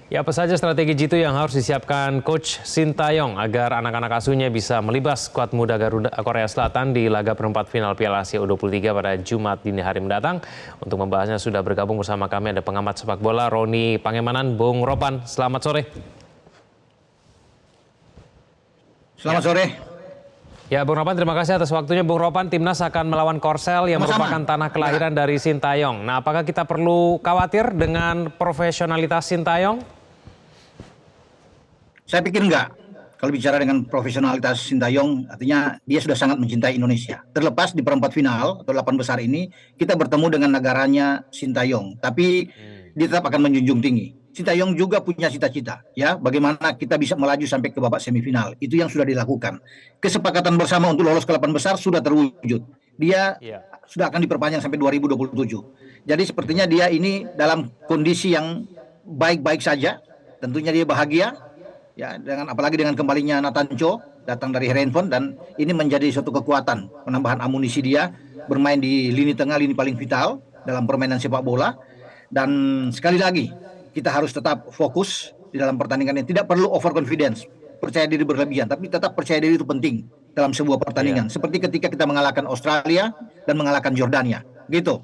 Ya, apa saja strategi jitu yang harus disiapkan Coach Sintayong agar anak-anak asuhnya bisa melibas skuad muda Garuda Korea Selatan di laga perempat final Piala Asia U23 pada Jumat dini hari mendatang. Untuk membahasnya sudah bergabung bersama kami ada pengamat sepak bola Roni Pangemanan, Bung Ropan. Selamat sore. Selamat sore. Ya, Bung Ropan, terima kasih atas waktunya. Bung Ropan, Timnas akan melawan Korsel yang merupakan tanah kelahiran dari Sintayong. Nah, apakah kita perlu khawatir dengan profesionalitas Sintayong? Saya pikir enggak. Kalau bicara dengan profesionalitas Sintayong, artinya dia sudah sangat mencintai Indonesia. Terlepas di perempat final atau 8 besar ini, kita bertemu dengan negaranya Sintayong. Tapi dia tetap akan menjunjung tinggi. Sintayong juga punya cita-cita, ya, bagaimana kita bisa melaju sampai ke babak semifinal. Itu yang sudah dilakukan. Kesepakatan bersama untuk lolos ke 8 besar sudah terwujud. Dia sudah akan diperpanjang sampai 2027. Jadi sepertinya dia ini dalam kondisi yang baik-baik saja. Tentunya dia bahagia, ya, dengan apalagi dengan kembalinya Nathan Cho datang dari Herenveen, dan ini menjadi suatu kekuatan penambahan amunisi dia bermain di lini tengah, lini paling vital dalam permainan sepak bola. Dan sekali lagi kita harus tetap fokus di dalam pertandingan ini. Tidak perlu overconfidence, percaya diri berlebihan, tapi tetap percaya diri itu penting dalam sebuah pertandingan. Seperti ketika kita mengalahkan Australia dan mengalahkan Jordania, gitu.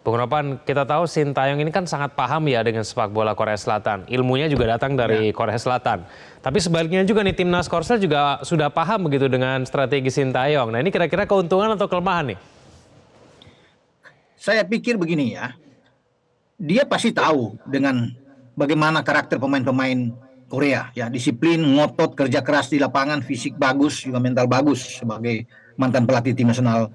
Bung Ropan, kita tahu Sintayong ini kan sangat paham ya dengan sepak bola Korea Selatan. Ilmunya juga datang dari Korea Selatan. Tapi sebaliknya juga nih, Timnas Korsel juga sudah paham begitu dengan strategi Sintayong. Nah, ini kira-kira keuntungan atau kelemahan nih? Saya pikir begini ya, dia pasti tahu dengan bagaimana karakter pemain-pemain Korea, ya, disiplin, ngotot, kerja keras di lapangan, fisik bagus, juga mental bagus sebagai mantan pelatih tim nasional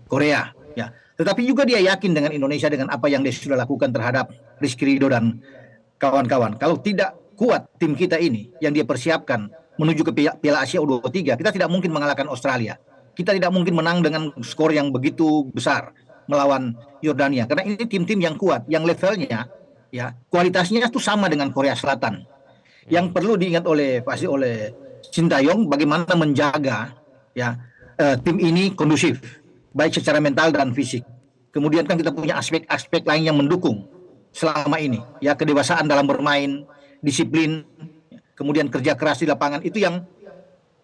Korea, ya. Tetapi juga dia yakin dengan Indonesia, dengan apa yang dia sudah lakukan terhadap Rizky Ridho dan kawan-kawan. Kalau tidak kuat tim kita ini yang dia persiapkan menuju ke Piala Asia U23, kita tidak mungkin mengalahkan Australia. Kita tidak mungkin menang dengan skor yang begitu besar melawan Yordania, karena ini tim-tim yang kuat, yang levelnya, ya, kualitasnya itu sama dengan Korea Selatan. Yang perlu diingat pasti oleh Sintayong bagaimana menjaga, ya, tim ini kondusif, baik secara mental dan fisik. Kemudian kan kita punya aspek-aspek lain yang mendukung selama ini, ya, kedewasaan dalam bermain, disiplin, kemudian kerja keras di lapangan, itu yang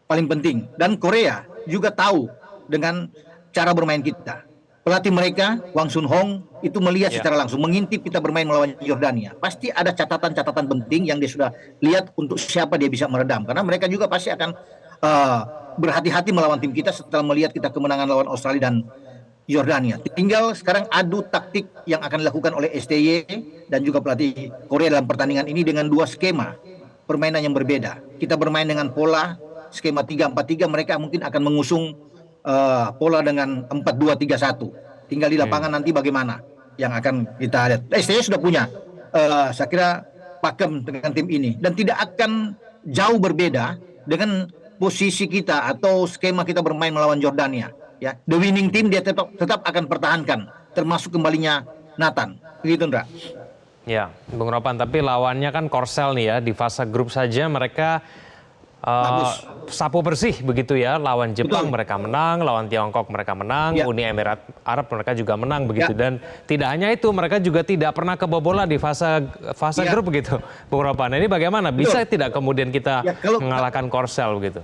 paling penting. Dan Korea juga tahu dengan cara bermain kita. Pelatih mereka, Wang Sun Hong, itu melihat secara langsung, mengintip kita bermain melawan Yordania. Pasti ada catatan-catatan penting yang dia sudah lihat untuk siapa dia bisa meredam. Karena mereka juga pasti akan berhati-hati melawan tim kita setelah melihat kita kemenangan lawan Australia dan Yordania. Tinggal sekarang adu taktik yang akan dilakukan oleh STY dan juga pelatih Korea dalam pertandingan ini dengan dua skema permainan yang berbeda. Kita bermain dengan pola skema 3-4-3, mereka mungkin akan mengusung pola dengan 4-2-3-1. Tinggal di lapangan nanti bagaimana yang akan kita lihat. STY sudah punya, saya kira, pakem dengan tim ini, dan tidak akan jauh berbeda dengan posisi kita atau skema kita bermain melawan Jordania. Ya, the winning team dia tetap akan pertahankan, termasuk kembalinya Nathan. Begitu, Ndra. Ya, Bung Ropan, tapi lawannya kan Korsel nih ya, di fase grup saja mereka sapu bersih begitu ya, lawan Jepang mereka menang, lawan Tiongkok mereka menang, Uni Emirat Arab mereka juga menang begitu, dan tidak hanya itu, mereka juga tidak pernah kebobolan di fase grup begitu, Bung Ropan. Nah, ini bagaimana bisa tidak kemudian kita mengalahkan Korsel begitu?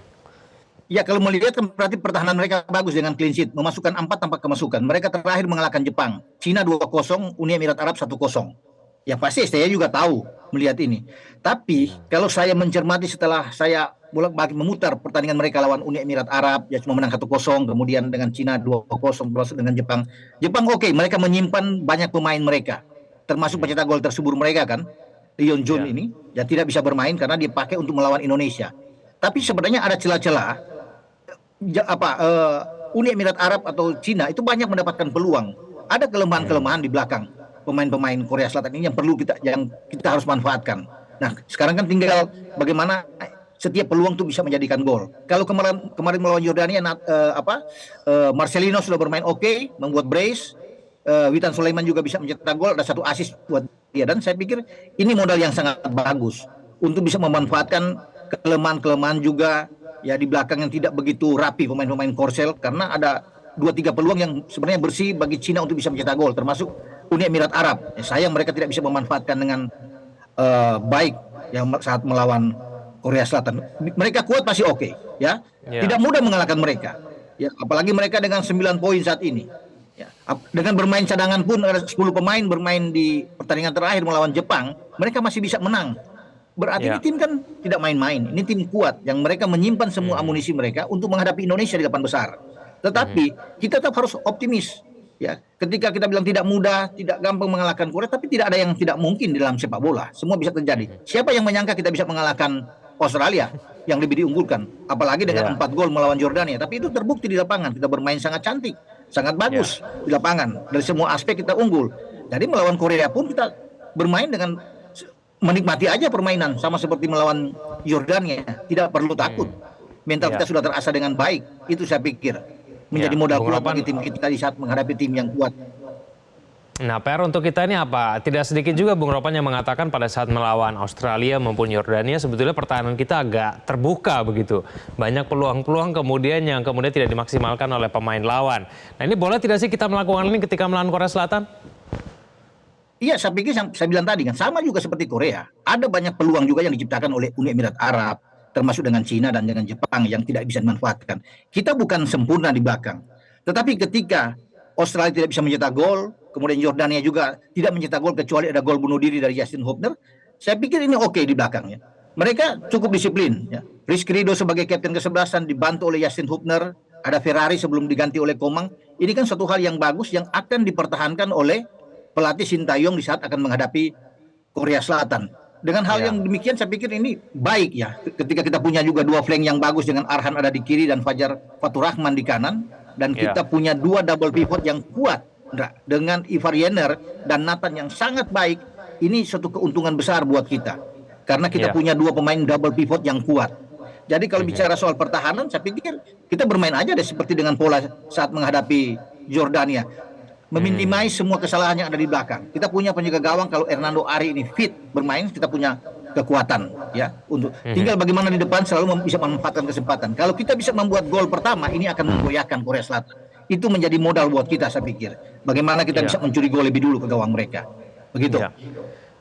Ya, kalau melihat kan berarti pertahanan mereka bagus dengan clean sheet, memasukkan 4 tanpa kemasukan. Mereka terakhir mengalahkan Jepang, Cina 2-0, Uni Emirat Arab 1-0. Ya, pasti saya juga tahu melihat ini. Tapi kalau saya mencermati setelah saya bolak-balik memutar pertandingan mereka lawan Uni Emirat Arab, ya, cuma menang 1-0, kemudian dengan Cina 2-0, dengan Jepang. Jepang oke, mereka menyimpan banyak pemain mereka, termasuk pencetak gol tersebut mereka kan, Leon Jun ini, ya, tidak bisa bermain karena dipakai untuk melawan Indonesia. Tapi sebenarnya ada celah-celah, Uni Emirat Arab atau Cina itu banyak mendapatkan peluang. Ada kelemahan-kelemahan di belakang pemain-pemain Korea Selatan ini yang kita harus manfaatkan. Nah, sekarang kan tinggal bagaimana setiap peluang itu bisa menjadikan gol. Kalau kemarin melawan Yordania, Marcelino sudah bermain oke, membuat brace. Witan Sulaiman juga bisa mencetak gol, ada 1 assist buat dia. Dan saya pikir ini modal yang sangat bagus untuk bisa memanfaatkan kelemahan-kelemahan juga, ya, di belakang yang tidak begitu rapi pemain-pemain Korsel, karena ada 2-3 peluang yang sebenarnya bersih bagi Cina untuk bisa mencetak gol, termasuk Uni Emirat Arab. Sayang mereka tidak bisa memanfaatkan dengan baik yang saat melawan Korea Selatan. Mereka kuat pasti oke, ya. Ya. Tidak mudah mengalahkan mereka. Ya, apalagi mereka dengan 9 poin saat ini. Ya, dengan bermain cadangan pun ada 10 pemain bermain di pertandingan terakhir melawan Jepang, mereka masih bisa menang. Berarti Ya. ini tim kan tidak main-main. Ini tim kuat yang mereka menyimpan semua amunisi mereka untuk menghadapi Indonesia di 8 besar. Tetapi kita tetap harus optimis. Ya, ketika kita bilang tidak mudah, tidak gampang mengalahkan Korea, tapi tidak ada yang tidak mungkin di dalam sepak bola. Semua bisa terjadi. Siapa yang menyangka kita bisa mengalahkan Australia yang lebih diunggulkan, apalagi dengan 4 gol melawan Jordania. Tapi itu terbukti di lapangan. Kita bermain sangat cantik, sangat bagus di lapangan. Dari semua aspek kita unggul. Jadi melawan Korea pun kita bermain dengan menikmati aja permainan, sama seperti melawan Jordania. Tidak perlu takut. Mental kita sudah terasa dengan baik. Itu saya pikir menjadi modal kuat bagi tim kita di saat menghadapi tim yang kuat. Nah, PR untuk kita ini apa? Tidak sedikit juga Bung Ropan yang mengatakan pada saat melawan Australia maupun Yordania sebetulnya pertahanan kita agak terbuka begitu. Banyak peluang-peluang kemudian yang tidak dimaksimalkan oleh pemain lawan. Nah, ini boleh tidak sih kita melakukan ini ketika melawan Korea Selatan? Iya, saya pikir saya bilang tadi kan sama juga seperti Korea. Ada banyak peluang juga yang diciptakan oleh Uni Emirat Arab, termasuk dengan Cina dan dengan Jepang yang tidak bisa dimanfaatkan. Kita bukan sempurna di belakang. Tetapi ketika Australia tidak bisa mencetak gol, kemudian Jordania juga tidak mencetak gol kecuali ada gol bunuh diri dari Justin Hubner, saya pikir ini oke di belakangnya. Mereka cukup disiplin. Ya. Rizky Ridho sebagai kapten kesebelasan dibantu oleh Justin Hubner, ada Ferrari sebelum diganti oleh Komang. Ini kan suatu hal yang bagus yang akan dipertahankan oleh pelatih Sintayong di saat akan menghadapi Korea Selatan. Dengan hal yang demikian saya pikir ini baik ya. Ketika kita punya juga 2 flank yang bagus dengan Arhan ada di kiri dan Fajar Fatur Rahman di kanan. Dan kita punya 2 double pivot yang kuat. Dengan Ivar Jenner dan Nathan yang sangat baik. Ini suatu keuntungan besar buat kita. Karena kita punya 2 pemain double pivot yang kuat. Jadi kalau bicara soal pertahanan saya pikir kita bermain aja deh seperti dengan pola saat menghadapi Jordania. Meminimais semua kesalahan yang ada di belakang. Kita punya penjaga gawang kalau Hernando Ari ini fit bermain, kita punya kekuatan ya untuk tinggal bagaimana di depan selalu bisa memanfaatkan kesempatan. Kalau kita bisa membuat gol pertama, ini akan menggoyahkan Korea Selatan. Itu menjadi modal buat kita saya pikir. Bagaimana kita bisa mencuri gol lebih dulu ke gawang mereka. Begitu.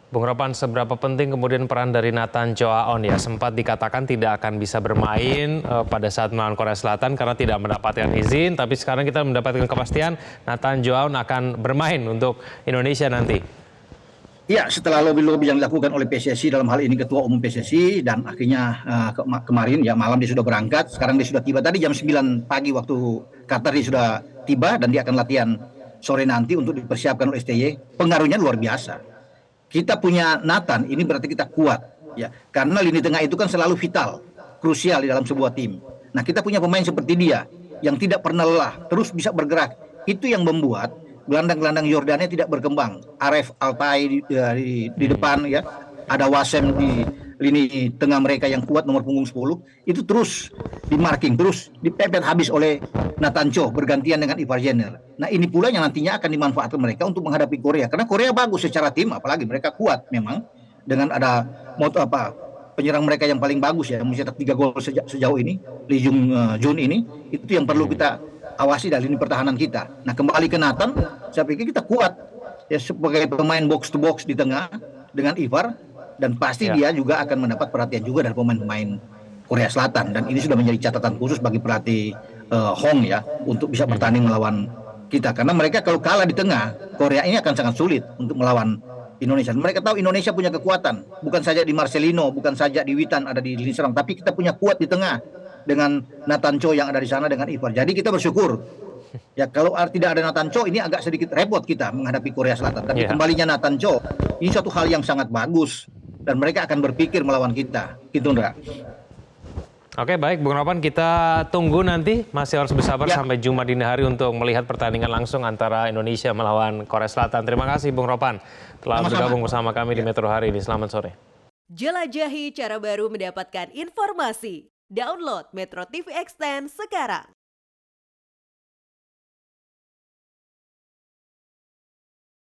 Bung Ropan, seberapa penting kemudian peran dari Nathan Choaon ya, sempat dikatakan tidak akan bisa bermain pada saat melawan Korea Selatan karena tidak mendapatkan izin, tapi sekarang kita mendapatkan kepastian Nathan Choaon akan bermain untuk Indonesia nanti. Ya, setelah lobby-lobby yang dilakukan oleh PSSI, dalam hal ini Ketua Umum PSSI, dan akhirnya kemarin ya malam dia sudah berangkat, sekarang dia sudah tiba tadi jam 9 pagi waktu Qatar dia sudah tiba dan dia akan latihan sore nanti untuk dipersiapkan oleh STY. Pengaruhnya luar biasa. Kita punya Nathan, ini berarti kita kuat ya. Karena lini tengah itu kan selalu vital, krusial di dalam sebuah tim. Nah, kita punya pemain seperti dia yang tidak pernah lelah, terus bisa bergerak. Itu yang membuat gelandang-gelandang Yordania tidak berkembang. Aref Altai di depan ya. Ada Wasem di lini tengah mereka yang kuat nomor punggung 10. Itu terus di marking, terus dipepet habis oleh Nathan Cho bergantian dengan Ivar Jenner. Nah, ini pula yang nantinya akan dimanfaatkan mereka untuk menghadapi Korea. Karena Korea bagus secara tim, apalagi mereka kuat memang dengan ada penyerang mereka yang paling bagus ya, mencetak 3 gol sejauh ini, Lee Jung ini, itu yang perlu kita awasi dari lini pertahanan kita. Nah, kembali ke Nathan, saya pikir kita kuat ya sebagai pemain box to box di tengah dengan Ivar, dan pasti dia juga akan mendapat perhatian juga dari pemain-pemain Korea Selatan, dan ini sudah menjadi catatan khusus bagi pelatih Hong ya untuk bisa bertanding melawan kita, karena mereka kalau kalah di tengah, Korea ini akan sangat sulit untuk melawan Indonesia. Mereka tahu Indonesia punya kekuatan, bukan saja di Marcelino, bukan saja di Witan ada di lini serang, tapi kita punya kuat di tengah dengan Nathan Cho yang ada di sana dengan Ivar. Jadi kita bersyukur ya, kalau tidak ada Nathan Cho ini agak sedikit repot kita menghadapi Korea Selatan. Tapi kembalinya Nathan Cho ini suatu hal yang sangat bagus dan mereka akan berpikir melawan kita. Gitu, Ndra. Oke, baik Bung Ropan, kita tunggu nanti, masih harus bersabar sampai Jumat dini hari untuk melihat pertandingan langsung antara Indonesia melawan Korea Selatan. Terima kasih Bung Ropan telah bergabung bersama kami di Metro hari ini. Selamat sore. Jelajahi cara baru mendapatkan informasi. Download Metro TV Extend sekarang.